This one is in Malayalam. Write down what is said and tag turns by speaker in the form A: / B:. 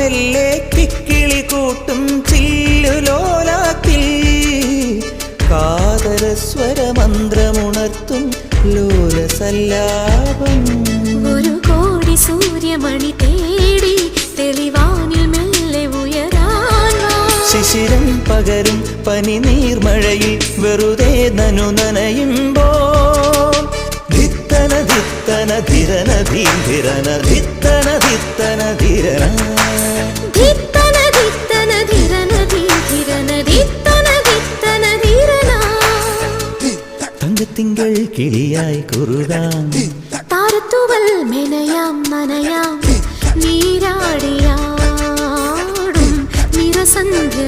A: മെല്ലെ കിക്കിളി കൂട്ടും ചില്ലുലോലാത്തിൽ കാതരസ്വരമന്ത്രമുണർത്തും ലോലസല്ലാപം.
B: ഒരു കോടി സൂര്യമണി തേടി തെളിവാനിൽ മെല്ലെ ഉയരാൻ
A: ശിശിരം പകരും പനി നീർമഴയിൽ വെറുതെ നനു നനയുമ്പോൾ ധിത്തന ധിത്തന ധിരന ധീരന ധിത്തന ധിത്തന ധിരന
B: ധിത്തന ധിത്തന ധിരന ധീരന ധിത്തന ധിത്തന ധിരന.
A: തങ്കത്തിങ്കൾ കിളിയായി കുറുകാം
B: താരത്തുവൽ മെനയാം നനയാം നീരാടിയാടും നിറസന്ധ്യ